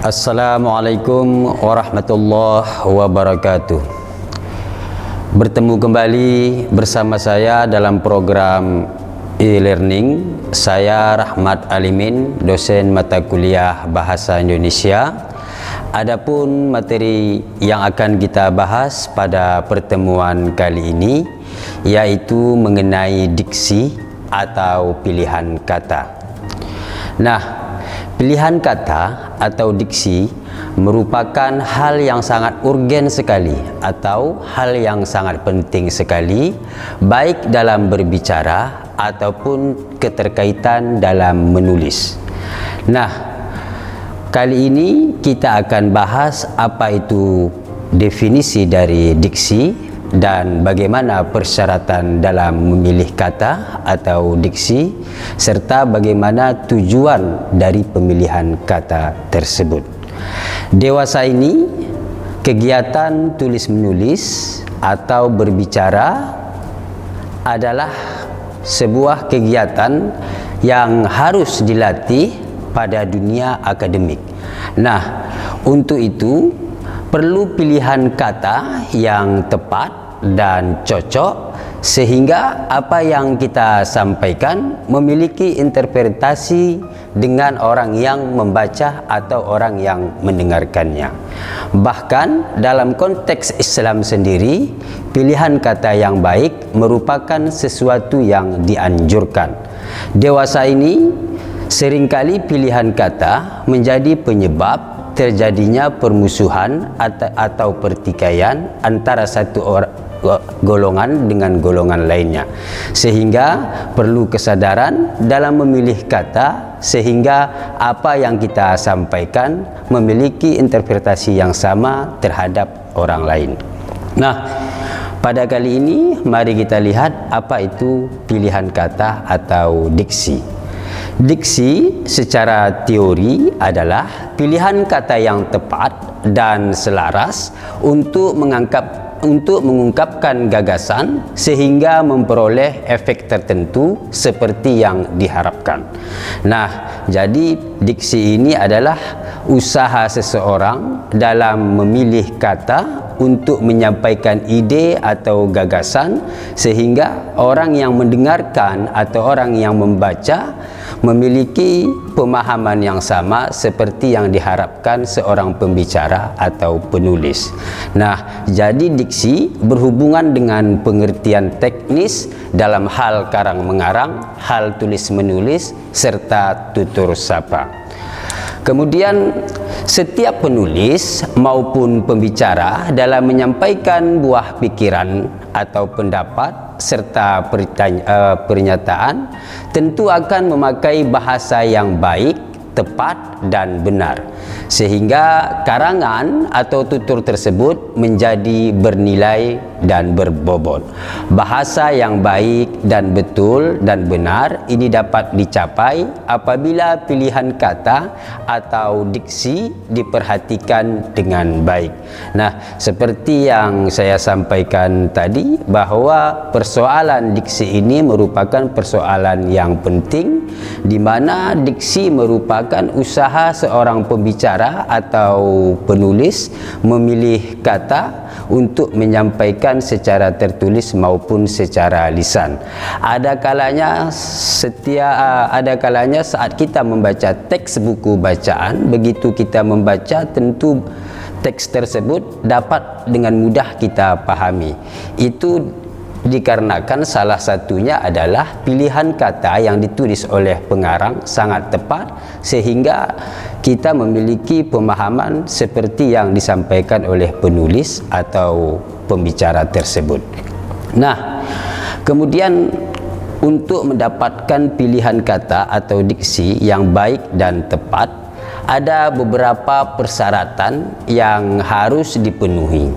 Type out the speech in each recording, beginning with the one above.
Assalamualaikum warahmatullahi wabarakatuh. Bertemu kembali bersama saya dalam program e-learning. Saya Rahmat Alimin, dosen mata kuliah Bahasa Indonesia. Adapun materi yang akan kita bahas pada pertemuan kali ini yaitu mengenai diksi atau pilihan kata. Nah, pilihan kata atau diksi merupakan hal yang sangat urgen sekali atau hal yang sangat penting sekali, baik dalam berbicara ataupun keterkaitan dalam menulis. Nah, kali ini kita akan bahas apa itu definisi dari diksi dan bagaimana persyaratan dalam memilih kata atau diksi, serta bagaimana tujuan dari pemilihan kata tersebut. Dewasa ini, kegiatan tulis-menulis atau berbicara adalah sebuah kegiatan yang harus dilatih pada dunia akademik. Nah, untuk itu perlu pilihan kata yang tepat dan cocok sehingga apa yang kita sampaikan memiliki interpretasi dengan orang yang membaca atau orang yang mendengarkannya. Bahkan dalam konteks Islam sendiri, pilihan kata yang baik merupakan sesuatu yang dianjurkan. Dewasa ini, seringkali pilihan kata menjadi penyebab terjadinya permusuhan atau pertikaian antara satu golongan dengan golongan lainnya, sehingga perlu kesadaran dalam memilih kata sehingga apa yang kita sampaikan memiliki interpretasi yang sama terhadap orang lain. Nah, pada kali ini mari kita lihat apa itu pilihan kata atau diksi. Diksi secara teori adalah pilihan kata yang tepat dan selaras untuk mengungkapkan gagasan sehingga memperoleh efek tertentu seperti yang diharapkan. Nah, jadi diksi ini adalah usaha seseorang dalam memilih kata untuk menyampaikan ide atau gagasan sehingga orang yang mendengarkan atau orang yang membaca memiliki pemahaman yang sama seperti yang diharapkan seorang pembicara atau penulis. Nah, jadi diksi berhubungan dengan pengertian teknis dalam hal karang-mengarang, hal tulis-menulis, serta tutur sapa. Kemudian setiap penulis maupun pembicara dalam menyampaikan buah pikiran atau pendapat serta pernyataan tentu akan memakai bahasa yang baik, tepat dan benar, sehingga karangan atau tutur tersebut menjadi bernilai dan berbobot. Bahasa yang baik dan betul dan benar ini dapat dicapai apabila pilihan kata atau diksi diperhatikan dengan baik. Nah, seperti yang saya sampaikan tadi, bahwa persoalan diksi ini merupakan persoalan yang penting, di mana diksi merupakan usaha seorang pembicara atau penulis memilih kata untuk menyampaikan secara tertulis maupun secara lisan. Ada kalanya saat kita membaca teks buku bacaan, begitu kita membaca tentu teks tersebut dapat dengan mudah kita pahami. Itu dikarenakan salah satunya adalah pilihan kata yang ditulis oleh pengarang sangat tepat sehingga kita memiliki pemahaman seperti yang disampaikan oleh penulis atau pembicara tersebut. Nah, kemudian untuk mendapatkan pilihan kata atau diksi yang baik dan tepat, ada beberapa persyaratan yang harus dipenuhi.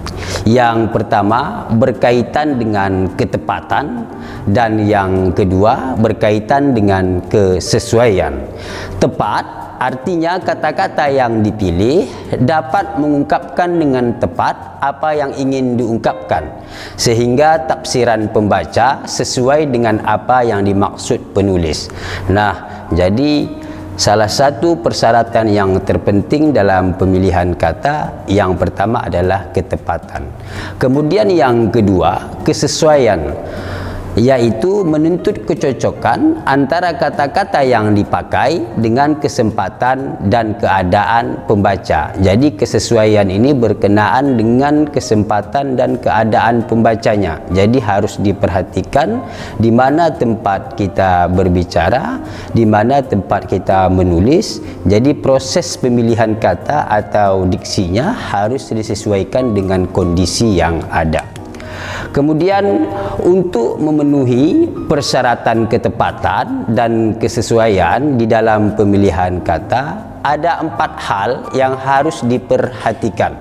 Yang pertama berkaitan dengan ketepatan dan yang kedua berkaitan dengan kesesuaian. Tepat artinya kata-kata yang dipilih dapat mengungkapkan dengan tepat apa yang ingin diungkapkan sehingga tafsiran pembaca sesuai dengan apa yang dimaksud penulis. Nah, jadi salah satu persyaratan yang terpenting dalam pemilihan kata yang pertama adalah ketepatan. Kemudian yang kedua, kesesuaian, yaitu menuntut kecocokan antara kata-kata yang dipakai dengan kesempatan dan keadaan pembaca. Jadi kesesuaian ini berkenaan dengan kesempatan dan keadaan pembacanya. Jadi harus diperhatikan di mana tempat kita berbicara, di mana tempat kita menulis. Jadi proses pemilihan kata atau diksinya harus disesuaikan dengan kondisi yang ada. Kemudian untuk memenuhi persyaratan ketepatan dan kesesuaian di dalam pemilihan kata, ada 4 hal yang harus diperhatikan.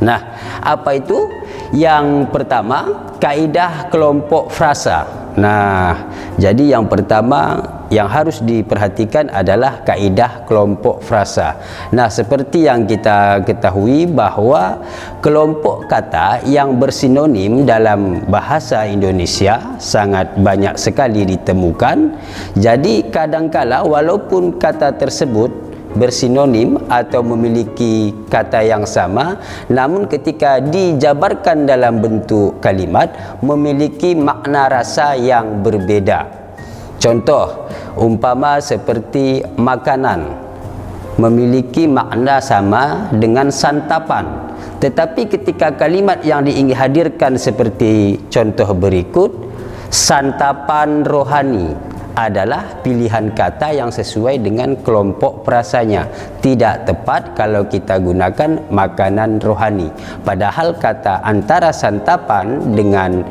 Nah, apa itu? Yang pertama, kaidah kelompok frasa. Nah, jadi yang pertama yang harus diperhatikan adalah kaidah kelompok frasa. Nah, seperti yang kita ketahui bahwa kelompok kata yang bersinonim dalam bahasa Indonesia sangat banyak sekali ditemukan. Jadi kadangkala walaupun kata tersebut bersinonim atau memiliki kata yang sama, namun ketika dijabarkan dalam bentuk kalimat memiliki makna rasa yang berbeda. Contoh, umpama seperti makanan memiliki makna sama dengan santapan, tetapi ketika kalimat yang dihadirkan seperti contoh berikut, santapan rohani adalah pilihan kata yang sesuai dengan kelompok frasanya. Tidak tepat kalau kita gunakan makanan rohani, padahal kata antara santapan dengan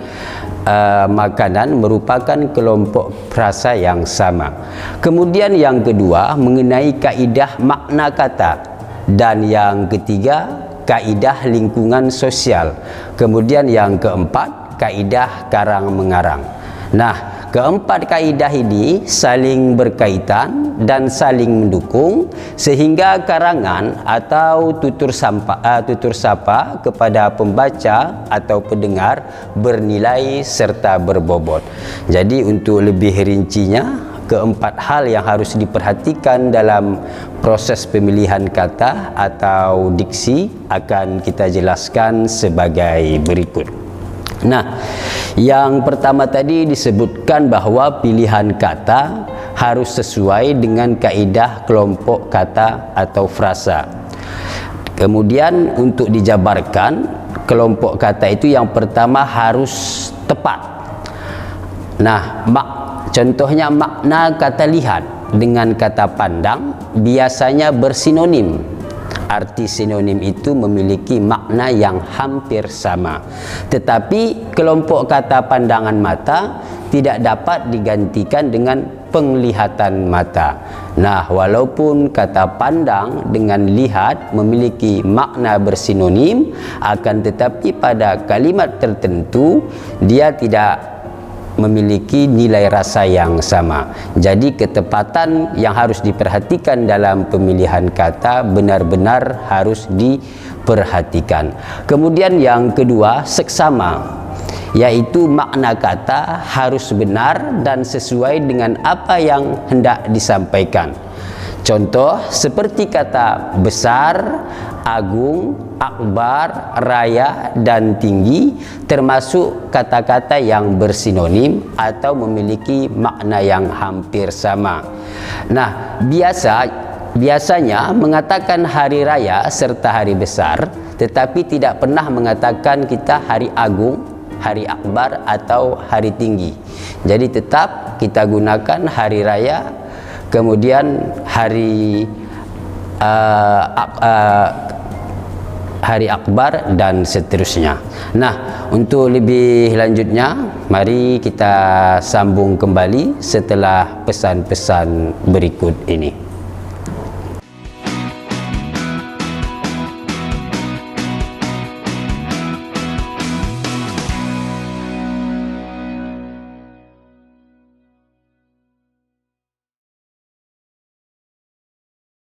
makanan merupakan kelompok frasa yang sama. Kemudian yang kedua, mengenai kaidah makna kata, dan yang ketiga, kaidah lingkungan sosial. Kemudian yang keempat, kaidah karang mengarang. Nah, keempat kaidah ini saling berkaitan dan saling mendukung sehingga karangan atau tutur sapa kepada pembaca atau pendengar bernilai serta berbobot. Jadi untuk lebih rincinya, keempat hal yang harus diperhatikan dalam proses pemilihan kata atau diksi akan kita jelaskan sebagai berikut. Nah, yang pertama tadi disebutkan bahwa pilihan kata harus sesuai dengan kaidah kelompok kata atau frasa. Kemudian untuk dijabarkan kelompok kata itu yang pertama harus tepat. Nah, contohnya makna kata lihat dengan kata pandang biasanya bersinonim. Arti sinonim itu memiliki makna yang hampir sama. Tetapi kelompok kata pandangan mata tidak dapat digantikan dengan penglihatan mata. Nah, walaupun kata pandang dengan lihat memiliki makna bersinonim, akan tetapi pada kalimat tertentu dia tidak memiliki nilai rasa yang sama. Jadi ketepatan yang harus diperhatikan dalam pemilihan kata benar-benar harus diperhatikan. Kemudian yang kedua, seksama, yaitu makna kata harus benar dan sesuai dengan apa yang hendak disampaikan. Contoh seperti kata besar, agung, akbar, raya, dan tinggi termasuk kata-kata yang bersinonim atau memiliki makna yang hampir sama. Nah, biasanya mengatakan hari raya serta hari besar, tetapi tidak pernah mengatakan kita hari agung, hari akbar, atau hari tinggi. Jadi tetap kita gunakan hari raya, kemudian hari akbar, dan seterusnya. Nah, untuk lebih lanjutnya, mari kita sambung kembali setelah pesan-pesan berikut ini.